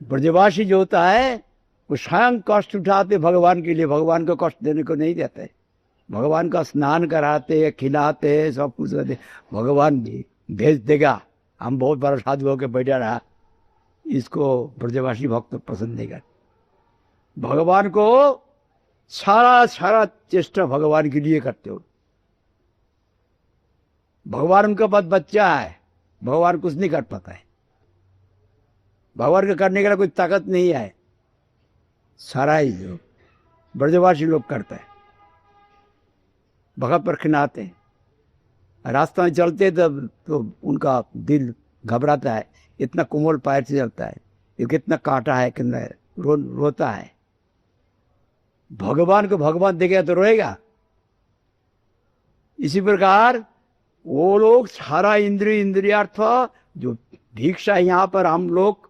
Speaker 1: ब्रजवासी जो होता है वो स्वयं कष्ट उठाते भगवान के लिए, भगवान को कष्ट देने को नहीं देते। भगवान का स्नान कराते, खिलाते, सब कुछ करते, भगवान भी भेज देगा। हम बहुत बड़ा साधु होकर बैठा रहा, इसको ब्रजवासी भक्त पसंद नहीं करते। भगवान को सारा चेष्टा भगवान के लिए करते हो। भगवान उनका बच्चा है, भगवान कुछ नहीं कर पाता है, भगवान का करने के लिए कोई ताकत नहीं है, सारा ही जो ब्रजवासी लोग करते हैं। भगत पर खिनाते हैं, रास्ता में चलते तो उनका दिल घबराता है, इतना कोमल पैर से चलता है, ये कितना कांटा है, कितना रोता है। भगवान को भगवान देखेगा तो रोएगा। इसी प्रकार वो लोग सारा इंद्रियार्थ जो भिक्षा यहाँ पर हम लोग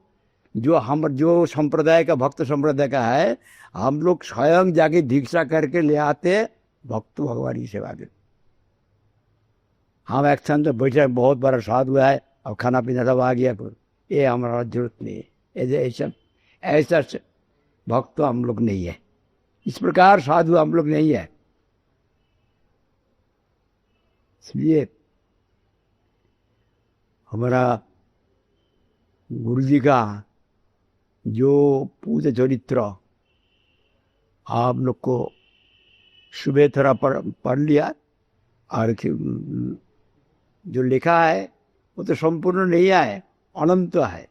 Speaker 1: जो संप्रदाय का, भक्त संप्रदाय का है, हम लोग स्वयं जाके भिक्षा करके ले आते भक्त भगवान की सेवा के। हम एक स्थान तो बैठे, बहुत बड़ा साधु है, अब खाना पीना सब आ गया, ये हमारा जरूरत नहीं है, ऐसा भक्त तो हम लोग नहीं है, इस प्रकार साधु हम लोग नहीं है। इसलिए हमारा गुरु जी का जो पूज्य चरित्र आप लोग को सुबह थोड़ा पढ़ लिया, और जो लिखा है वो तो संपूर्ण नहीं है, अनंत है,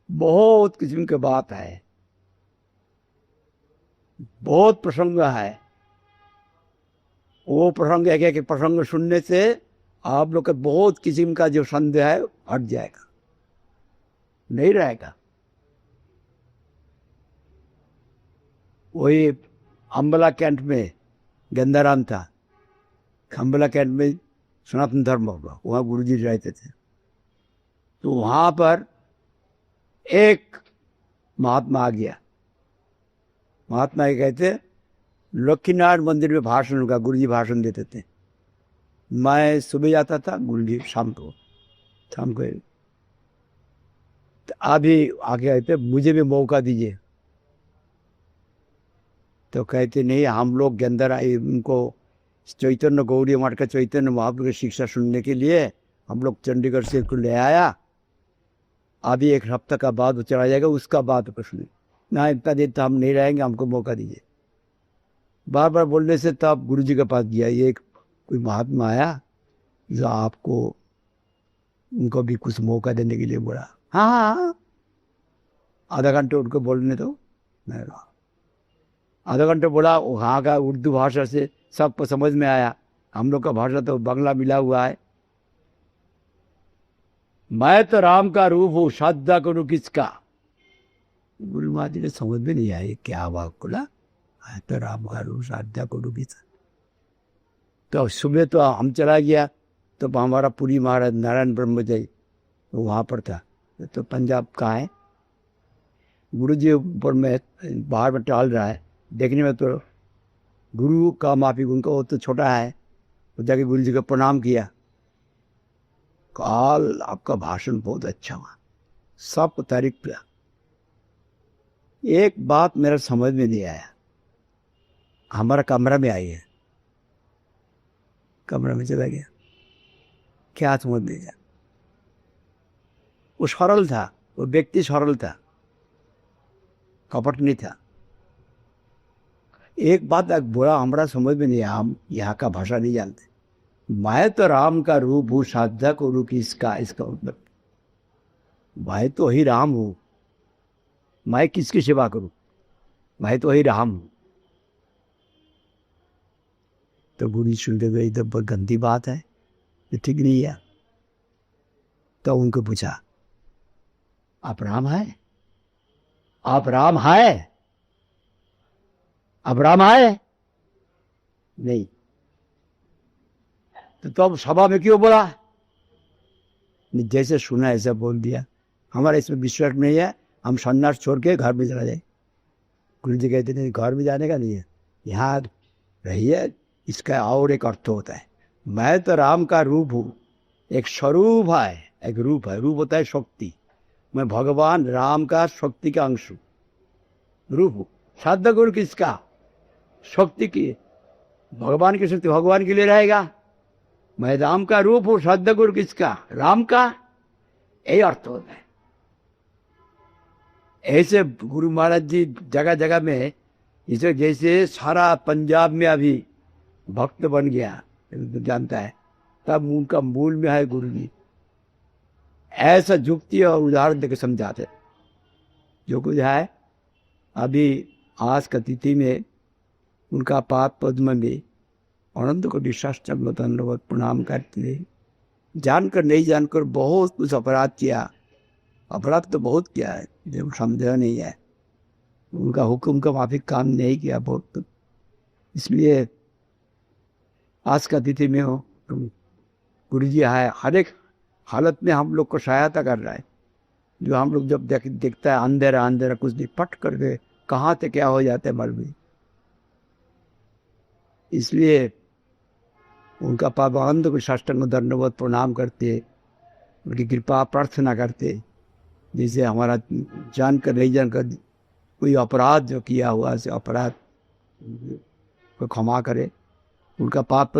Speaker 1: बहुत किस्म की बात है, बहुत प्रसंग है। वो प्रसंग एक प्रसंग सुनने से आप लोग का बहुत किस्म का जो संदेह है हट जाएगा, नहीं रहेगा। वही अम्बला कैंट में गंदाराम था, अम्बला कैंट में सनातन धर्म होगा, वहाँ गुरु जी रहते थे। तो वहाँ पर एक महात्मा आ गया, महात्मा ये कहते लक्ष्मीनारायण मंदिर में भाषण होगा, गुरु जी भाषण देते थे। मैं सुबह जाता था, गुरु जी शाम को तो अभी आगे कहते मुझे भी मौका दीजिए। तो कहते नहीं, हम लोग के अंदर उनको चैतन्य गौड़ी मठ का चैतन्य महाप्रभु की शिक्षा सुनने के लिए हम लोग चंडीगढ़ से को ले आया, अभी एक हफ्ते का बाद वो चला जाएगा, उसका बाद कुछ नहीं, ना इतना देर तो हम नहीं रहेंगे, हमको मौका दीजिए। बार बार बोलने से तब गुरु जी के पास गया, ये कोई महात्मा आया जो आपको उनको भी कुछ मौका देने के लिए बोला। हाँ, आधा घंटे उनको बोलने दो। मैं आधा घंटे बोला, वहाँ का उर्दू भाषा से सबको समझ में आया, हम लोग का भाषा तो बांग्ला मिला हुआ है। मैं तो राम का रूप हूँ, श्रद्धा करूँ किसका। गुरु महाराज जी ने समझ में नहीं आई क्या वाक बोला, मैं तो राम का रूप श्रद्धा करूँ किसका। तो सुबह तो हम चला गया, तो हमारा पुरी महाराज नारायण ब्रह्मजय वहाँ पर था, तो पंजाब का है। गुरु जी ऊपर में बाहर में टहल रहा है, देखने में तो गुरु का माफी, उनका वो तो छोटा है। तो जाके गुरु जी को प्रणाम किया, काल आपका भाषण बहुत अच्छा हुआ, सब तारीफ किया। एक बात मेरा समझ में नहीं आया, हमारा कमरा में आई है, कमरा में चला गया, क्या समझ नहीं आया। वो सरल था, वो व्यक्ति सरल था, कपट नहीं था। एक बात बोला, हमारा समझ में नहीं आया, हम यहाँ का भाषा नहीं जानते। मैं तो राम का रूप हूँ, साधक करूँ किसका, इसका मतलब मैं तो ही राम हूँ, मैं किसकी सेवा करूँ, मैं तो ही राम हूँ। तो गुरु सुनते हुए तो बहुत गंदी बात है, ये ठीक नहीं है। तो उनको पूछा, आप राम है, आप राम है, आप राम है नहीं, तो अब सभा में क्यों बोला। जैसे सुना ऐसा बोल दिया, हमारा इसमें विश्वास नहीं है, हम सन्यास छोड़ के घर में चला जाए। गुरु जी कहते नहीं, घर में जाने का नहीं है, यहाँ रहिए, इसका और एक अर्थ होता है। मैं तो राम का रूप हूँ, एक स्वरूप है, एक रूप है, रूप होता है शक्ति। मैं भगवान राम का शक्ति का अंश हूँ, रूप हूँ। साध्य गुरु किसका, शक्ति की, भगवान की शक्ति भगवान के लिए रहेगा। मैं राम का रूप हूँ, श्रद्धा गुरु किसका, राम का, यही अर्थ होता है। ऐसे गुरु महाराज जी जगह जगह में, इसे जैसे सारा पंजाब में अभी भक्त बन गया, जानता है, तब उनका मूल में है गुरु जी। ऐसा जुक्ति और उदाहरण देकर समझाते। जो कुछ है अभी आज का तिथि में, उनका पाद पद्म में अनंत को साष्टांग दंडवत प्रणाम करते। जानकर नहीं जानकर बहुत कुछ अपराध किया, अपराध तो बहुत किया है, जब समझा नहीं है, उनका हुक्म का माफिक काम नहीं किया बहुत। इसलिए आज का तिथि में हो, गुरु जी है, हर एक हालत में हम लोग को सहायता कर रहा है। जो हम लोग जब देखता है अंधेरा अंधेरा, कुछ नहीं, पट करके कहाँ से क्या हो जाता है मालूम। इसलिए उनका पाबंद को साष्टांग दंडवत प्रणाम करते, उनकी कृपा प्रार्थना करते। जैसे हमारा जानकर नहीं जानकर कोई अपराध जो किया हुआ, से अपराध को क्षमा करे, उनका पाप